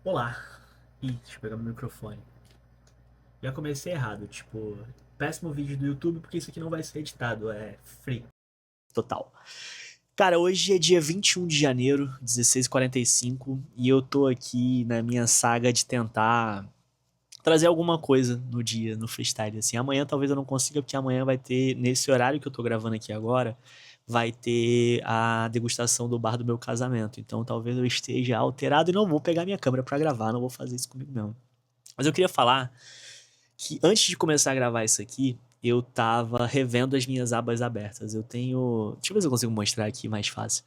Olá. Ih, deixa eu pegar meu microfone. Já comecei errado, tipo, péssimo vídeo do YouTube porque isso aqui não vai ser editado, é free. Total. Cara, hoje é dia 21 de janeiro, 16h45, e eu tô aqui na minha saga de tentar trazer alguma coisa no dia, no freestyle, assim. Amanhã talvez eu não consiga, porque amanhã vai ter, nesse horário que eu tô gravando aqui agora, vai ter a degustação do bar do meu casamento. Então talvez eu esteja alterado e não vou pegar minha câmera pra gravar, não vou fazer isso comigo mesmo. Mas eu queria falar que antes de começar a gravar isso aqui, eu tava revendo as minhas abas abertas. Eu tenho. Deixa eu ver se eu consigo mostrar aqui mais fácil.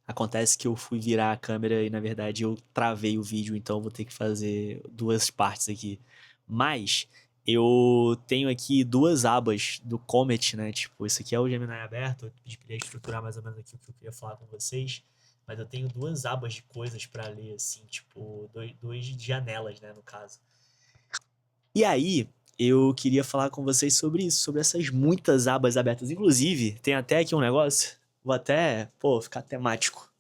Acontece que eu fui virar a câmera e na verdade eu travei o vídeo, então eu vou ter que fazer duas partes aqui. Mas eu tenho aqui duas abas do Comet, né? Tipo, isso aqui é o Gemini aberto. Eu pedi pra ele estruturar mais ou menos aqui o que eu queria falar com vocês. Mas eu tenho duas abas de coisas pra ler, assim, tipo, dois janelas, né, no caso. E aí, eu queria falar com vocês sobre isso, sobre essas muitas abas abertas. Inclusive, tem até aqui um negócio, vou até, pô, ficar temático.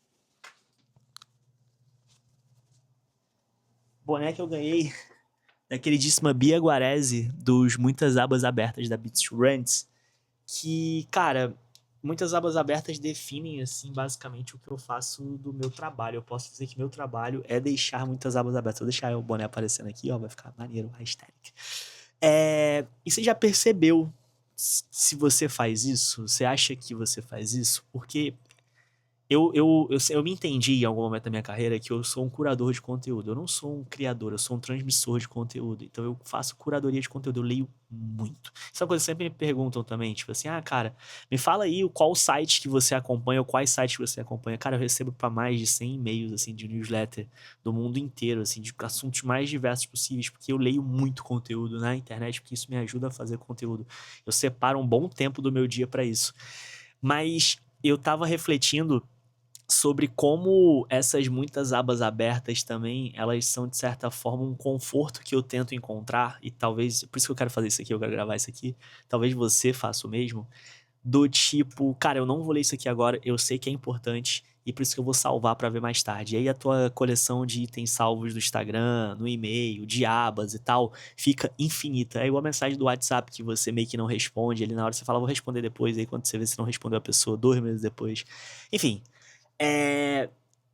Boné que eu ganhei da queridíssima Bia Guarese, dos Muitas Abas Abertas da Beats to Rants, que, cara, muitas abas abertas definem, assim, basicamente o que eu faço do meu trabalho. Eu posso dizer que meu trabalho é deixar muitas abas abertas. Vou deixar o boné aparecendo aqui, ó, vai ficar maneiro, hashtag. E você já percebeu se você faz isso? Você acha que você faz isso? Porque eu me entendi em algum momento da minha carreira que eu sou um curador de conteúdo. Eu não sou um criador, eu sou um transmissor de conteúdo. Então eu faço curadoria de conteúdo, eu leio muito. Isso é uma coisa que sempre me perguntam também, tipo assim, ah, cara, me fala aí qual site que você acompanha ou quais sites que você acompanha. Cara, eu recebo para mais de 100 e-mails, assim, de newsletter do mundo inteiro, assim, de assuntos mais diversos possíveis, porque eu leio muito conteúdo na internet, porque isso me ajuda a fazer conteúdo. Eu separo um bom tempo do meu dia para isso. Mas eu tava refletindo sobre como essas muitas abas abertas também, elas são de certa forma um conforto que eu tento encontrar, e talvez, por isso que eu quero fazer isso aqui, eu quero gravar isso aqui, talvez você faça o mesmo, do tipo, cara, eu não vou ler isso aqui agora, eu sei que é importante, e por isso que eu vou salvar para ver mais tarde. E aí a tua coleção de itens salvos no Instagram, no e-mail, de abas e tal, fica infinita. É igual a mensagem do WhatsApp que você meio que não responde, ali na hora você fala, vou responder depois, aí quando você vê se não respondeu a pessoa 2 meses depois. Enfim, é,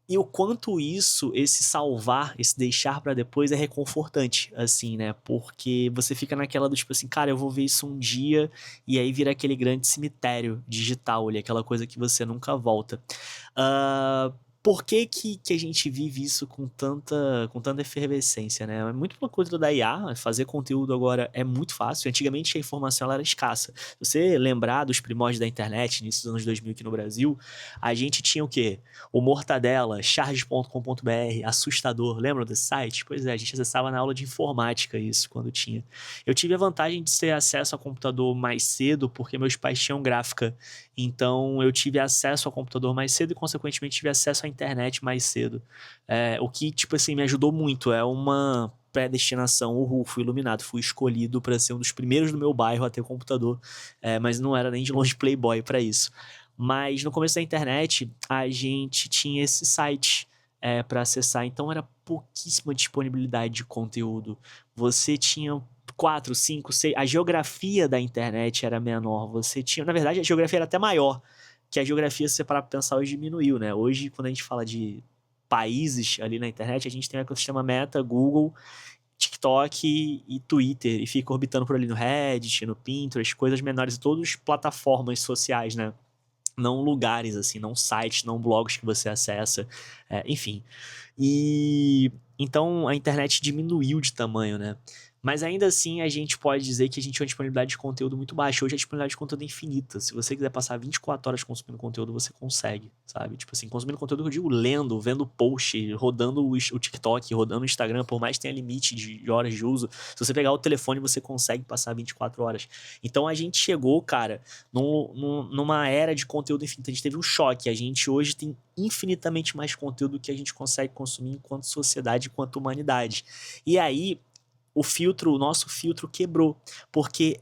e o quanto isso, esse salvar, esse deixar pra depois é reconfortante, assim, né? Porque você fica naquela do tipo assim, cara, eu vou ver isso um dia e aí vira aquele grande cemitério digital ali, aquela coisa que você nunca volta. Por que a gente vive isso com tanta efervescência, né? É muito por conta da IA, fazer conteúdo agora é muito fácil. Antigamente a informação ela era escassa. Se você lembrar dos primórdios da internet, início dos anos 2000 aqui no Brasil, a gente tinha o quê? O Mortadela, charges.com.br, Assustador, lembram desse site? Pois é, a gente acessava na aula de informática isso, quando tinha. Eu tive a vantagem de ter acesso a computador mais cedo, porque meus pais tinham gráfica, então eu tive acesso ao computador mais cedo e, consequentemente, tive acesso à internet mais cedo. O que, tipo assim, me ajudou muito, é uma predestinação, fui iluminado, fui escolhido para ser um dos primeiros do meu bairro a ter computador, mas não era nem de longe playboy para isso. Mas no começo da internet, a gente tinha esse site para acessar, então era pouquíssima disponibilidade de conteúdo. Você tinha 4, 5, 6. A geografia da internet era menor. Você tinha. Na verdade, a geografia era até maior. Que a geografia, se você parar pra pensar, hoje diminuiu, né? Hoje, quando a gente fala de países ali na internet, a gente tem o ecossistema Meta, Google, TikTok e Twitter. E fica orbitando por ali no Reddit, no Pinterest, coisas menores, todas plataformas sociais, né? Não lugares, assim, não sites, não blogs que você acessa, enfim. E então a internet diminuiu de tamanho, né? Mas ainda assim a gente pode dizer que a gente tem uma disponibilidade de conteúdo muito baixa. Hoje a disponibilidade de conteúdo é infinita. Se você quiser passar 24 horas consumindo conteúdo, você consegue, sabe? Tipo assim, consumindo conteúdo que eu digo lendo, vendo post, rodando o TikTok, rodando o Instagram, por mais que tenha limite de horas de uso, se você pegar o telefone, você consegue passar 24 horas. Então a gente chegou, cara, numa era de conteúdo infinito. A gente teve um choque. A gente hoje tem infinitamente mais conteúdo que a gente consegue consumir enquanto sociedade, enquanto humanidade. E aí, o nosso filtro quebrou, porque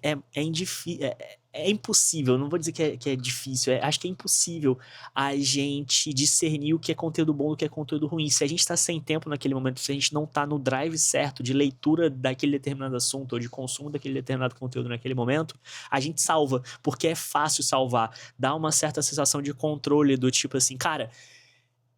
é impossível, não vou dizer que é difícil, acho que é impossível a gente discernir o que é conteúdo bom do que é conteúdo ruim. Se a gente tá sem tempo naquele momento, se a gente não tá no drive certo de leitura daquele determinado assunto ou de consumo daquele determinado conteúdo naquele momento, a gente salva, porque é fácil salvar. Dá uma certa sensação de controle do tipo assim, cara,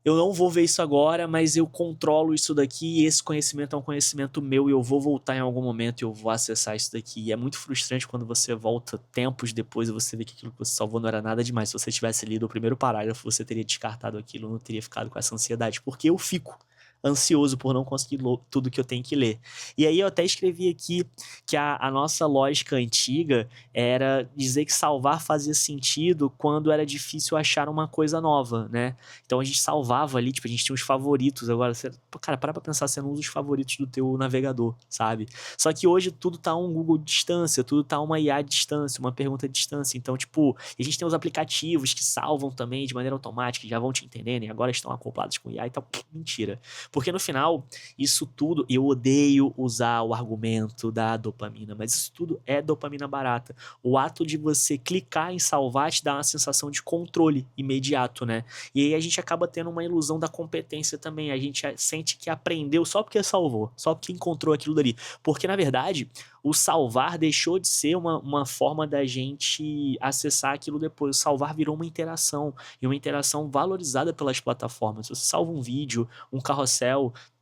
eu não vou ver isso agora, mas eu controlo isso daqui e esse conhecimento é um conhecimento meu e eu vou voltar em algum momento e eu vou acessar isso daqui. E é muito frustrante quando você volta tempos depois e você vê que aquilo que você salvou não era nada demais. Se você tivesse lido o primeiro parágrafo, você teria descartado aquilo, não teria ficado com essa ansiedade, porque eu fico ansioso por não conseguir tudo que eu tenho que ler. E aí eu até escrevi aqui que a nossa lógica antiga era dizer que salvar fazia sentido quando era difícil achar uma coisa nova, né? Então a gente salvava ali, tipo, a gente tinha os favoritos. Agora, cara, para pra pensar, você não usa os favoritos do teu navegador, sabe? Só que hoje tudo tá um Google de distância, tudo tá uma IA de distância, uma pergunta de distância. Então, tipo, a gente tem os aplicativos que salvam também de maneira automática, já vão te entendendo, e agora estão acoplados com IA e tal. Mentira. Porque no final, isso tudo, eu odeio usar o argumento da dopamina, mas isso tudo é dopamina barata. O ato de você clicar em salvar te dá uma sensação de controle imediato, né? E aí a gente acaba tendo uma ilusão da competência também. A gente sente que aprendeu só porque salvou, só porque encontrou aquilo dali. Porque, na verdade, o salvar deixou de ser uma forma da gente acessar aquilo depois. O salvar virou uma interação, e uma interação valorizada pelas plataformas. Se você salva um vídeo, um carrossel,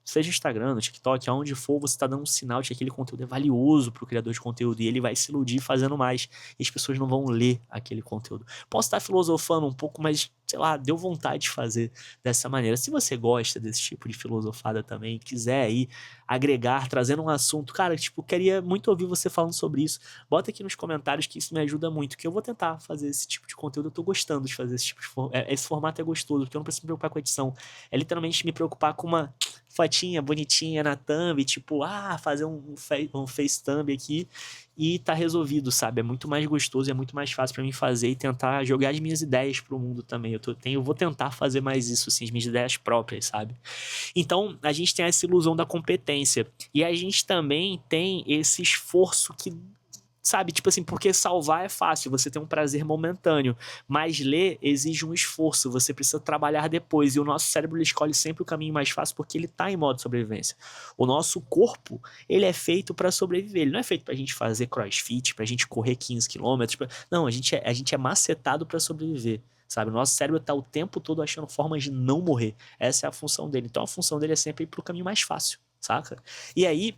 seja no Instagram, no TikTok, aonde for, você está dando um sinal de que aquele conteúdo é valioso para o criador de conteúdo e ele vai se iludir fazendo mais. E as pessoas não vão ler aquele conteúdo. Posso estar filosofando um pouco, mas, sei lá, deu vontade de fazer dessa maneira. Se você gosta desse tipo de filosofada também, quiser aí agregar, trazendo um assunto, cara, tipo, queria muito ouvir você falando sobre isso. Bota aqui nos comentários que isso me ajuda muito, que eu vou tentar fazer esse tipo de conteúdo. Eu tô gostando de fazer esse tipo de esse formato é gostoso, porque eu não preciso me preocupar com a edição. É literalmente me preocupar com uma fotinha bonitinha na thumb, tipo, fazer um face thumb aqui e tá resolvido, sabe? É muito mais gostoso e é muito mais fácil pra mim fazer e tentar jogar as minhas ideias pro mundo também. Eu vou tentar fazer mais isso, assim, as minhas ideias próprias, sabe? Então, a gente tem essa ilusão da competência e a gente também tem esse esforço que, sabe, tipo assim, porque salvar é fácil, você tem um prazer momentâneo, mas ler exige um esforço, você precisa trabalhar depois, e o nosso cérebro ele escolhe sempre o caminho mais fácil porque ele tá em modo sobrevivência. O nosso corpo, ele é feito para sobreviver, ele não é feito pra gente fazer crossfit, pra gente correr 15 quilômetros, não, a gente é macetado para sobreviver. Sabe, o nosso cérebro tá o tempo todo achando formas de não morrer. Essa é a função dele. Então a função dele é sempre ir pro caminho mais fácil, saca? E aí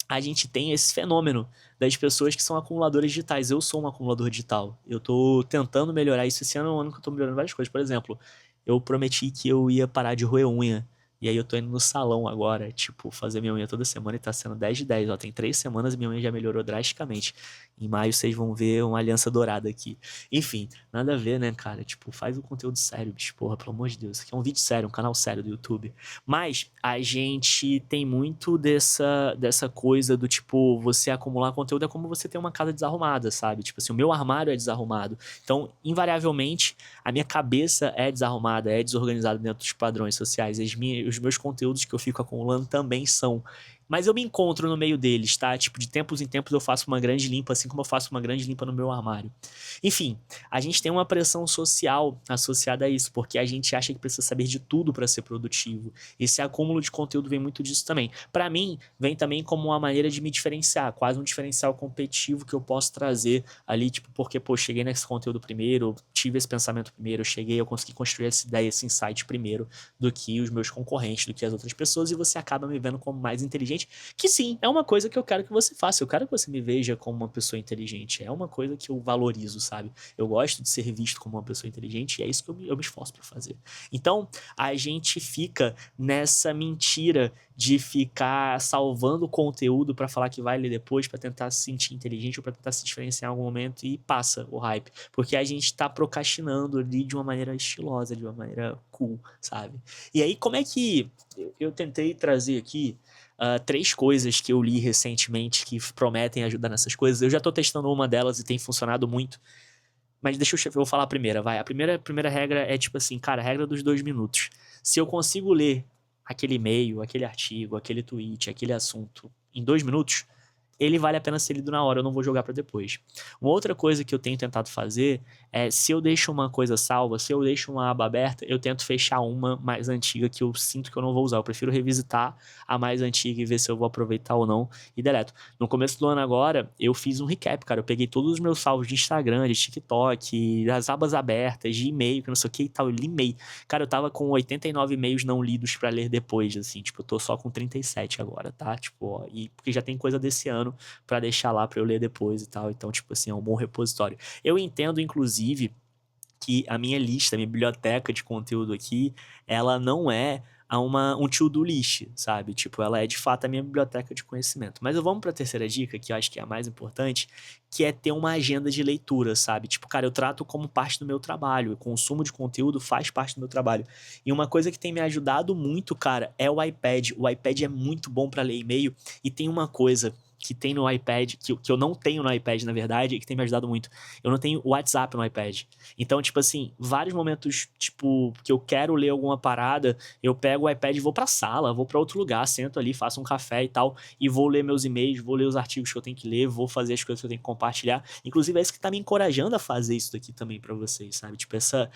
a gente tem esse fenômeno das pessoas que são acumuladores digitais. Eu sou um acumulador digital. Eu tô tentando melhorar isso. Esse ano é um ano que eu tô melhorando várias coisas. Por exemplo, eu prometi que eu ia parar de roer unha. E aí eu tô indo no salão agora, tipo, fazer minha unha toda semana e tá sendo 10 de 10. Ó, tem 3 semanas e minha unha já melhorou drasticamente. Em maio vocês vão ver uma aliança dourada aqui. Enfim, nada a ver, né, cara? Tipo, faz o conteúdo sério, bicho. Porra, pelo amor de Deus. Isso aqui é um vídeo sério, um canal sério do YouTube. Mas a gente tem muito dessa coisa do tipo, você acumular conteúdo é como você ter uma casa desarrumada, sabe? Tipo assim, o meu armário é desarrumado. Então, invariavelmente, a minha cabeça é desarrumada, é desorganizada dentro dos padrões sociais. Os meus conteúdos que eu fico acumulando também são. Mas eu me encontro no meio deles, tá? Tipo, de tempos em tempos eu faço uma grande limpa, assim como eu faço uma grande limpa no meu armário. Enfim, a gente tem uma pressão social associada a isso, porque a gente acha que precisa saber de tudo para ser produtivo. Esse acúmulo de conteúdo vem muito disso também. Para mim, vem também como uma maneira de me diferenciar, quase um diferencial competitivo que eu posso trazer ali, tipo, porque, pô, cheguei nesse conteúdo primeiro, tive esse pensamento primeiro, eu consegui construir essa ideia, esse insight primeiro do que os meus concorrentes, do que as outras pessoas, e você acaba me vendo como mais inteligente, que sim, é uma coisa que eu quero que você faça, eu quero que você me veja como uma pessoa inteligente, é uma coisa que eu valorizo, sabe? Eu gosto de ser visto como uma pessoa inteligente e é isso que eu me esforço para fazer. Então, a gente fica nessa mentira de ficar salvando conteúdo para falar que vai ler depois, para tentar se sentir inteligente ou para tentar se diferenciar em algum momento e passa o hype, porque a gente tá procrastinando ali de uma maneira estilosa, de uma maneira cool, sabe? E aí, como é que eu tentei trazer aqui 3 coisas que eu li recentemente que prometem ajudar nessas coisas. Eu já tô testando uma delas e tem funcionado muito. Mas eu vou falar a primeira, vai. A primeira regra é tipo assim, cara, a regra dos 2 minutos. Se eu consigo ler aquele e-mail, aquele artigo, aquele tweet, aquele assunto em 2 minutos, ele vale a pena ser lido na hora, eu não vou jogar pra depois. Uma outra coisa que eu tenho tentado fazer é, se eu deixo uma coisa salva, se eu deixo uma aba aberta, eu tento fechar uma mais antiga que eu sinto que eu não vou usar. Eu prefiro revisitar a mais antiga e ver se eu vou aproveitar ou não e deleto. No começo do ano agora, eu fiz um recap, cara. Eu peguei todos os meus salvos de Instagram, de TikTok, das abas abertas, de e-mail, que não sei o que e tal. Eu li e-mail. Cara, eu tava com 89 e-mails não lidos pra ler depois, assim. Tipo, eu tô só com 37 agora, tá? Tipo, ó, e porque já tem coisa desse ano pra deixar lá pra eu ler depois e tal. Então, tipo assim, é um bom repositório. Eu entendo, inclusive, que a minha lista, a minha biblioteca de conteúdo aqui, ela não é um to-do list, sabe? Tipo, ela é de fato a minha biblioteca de conhecimento. Mas vamos para a terceira dica, que eu acho que é a mais importante, que é ter uma agenda de leitura, sabe? Tipo, cara, eu trato como parte do meu trabalho, o consumo de conteúdo faz parte do meu trabalho. E uma coisa que tem me ajudado muito, cara, é o iPad. O iPad é muito bom para ler e-mail e tem uma coisa que tem no iPad, que eu não tenho no iPad, na verdade, e que tem me ajudado muito. Eu não tenho o WhatsApp no iPad. Então, tipo assim, vários momentos, tipo, que eu quero ler alguma parada, eu pego o iPad e vou pra sala, vou pra outro lugar, sento ali, faço um café e tal, e vou ler meus e-mails, vou ler os artigos que eu tenho que ler, vou fazer as coisas que eu tenho que compartilhar. Inclusive, é isso que tá me encorajando a fazer isso daqui também pra vocês, sabe? Tipo, essa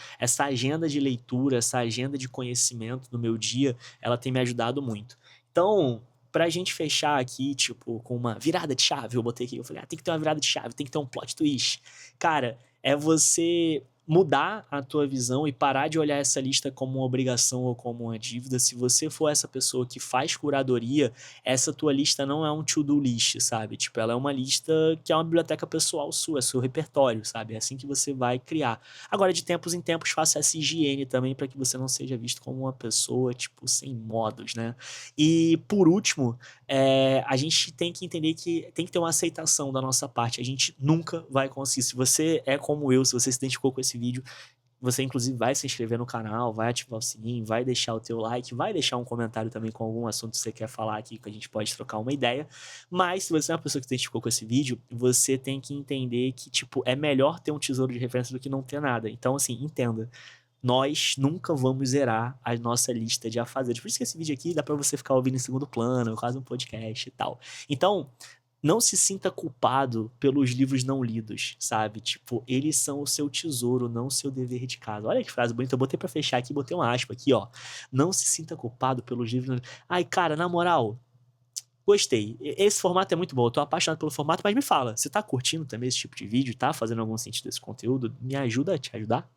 agenda de leitura, essa agenda de conhecimento no meu dia, ela tem me ajudado muito. Então, pra gente fechar aqui, tipo, com uma virada de chave, eu botei aqui, eu falei, tem que ter uma virada de chave, tem que ter um plot twist. Cara, é você mudar a tua visão e parar de olhar essa lista como uma obrigação ou como uma dívida. Se você for essa pessoa que faz curadoria, essa tua lista não é um to-do list, sabe? Tipo, ela é uma lista que é uma biblioteca pessoal sua, é seu repertório, sabe? É assim que você vai criar. Agora, de tempos em tempos, faça essa higiene também para que você não seja visto como uma pessoa, tipo, sem modos, né? E, por último, a gente tem que entender que tem que ter uma aceitação da nossa parte. A gente nunca vai conseguir. Se você é como eu, se você se identificou com esse vídeo, você inclusive vai se inscrever no canal, vai ativar o sininho, vai deixar o teu like, vai deixar um comentário também com algum assunto que você quer falar aqui, que a gente pode trocar uma ideia. Mas se você é uma pessoa que se identificou com esse vídeo, você tem que entender que, tipo, é melhor ter um tesouro de referência do que não ter nada. Então, assim, entenda. Nós nunca vamos zerar a nossa lista de afazeres. Por isso que esse vídeo aqui dá pra você ficar ouvindo em segundo plano, quase um podcast e tal. Então, não se sinta culpado pelos livros não lidos, sabe? Tipo, eles são o seu tesouro, não o seu dever de casa. Olha que frase bonita, eu botei pra fechar aqui, botei uma aspa aqui, ó. Não se sinta culpado pelos livros não lidos. Ai, cara, na moral, gostei. Esse formato é muito bom, eu tô apaixonado pelo formato, mas me fala, você tá curtindo também esse tipo de vídeo? Tá fazendo algum sentido esse conteúdo? Me ajuda a te ajudar?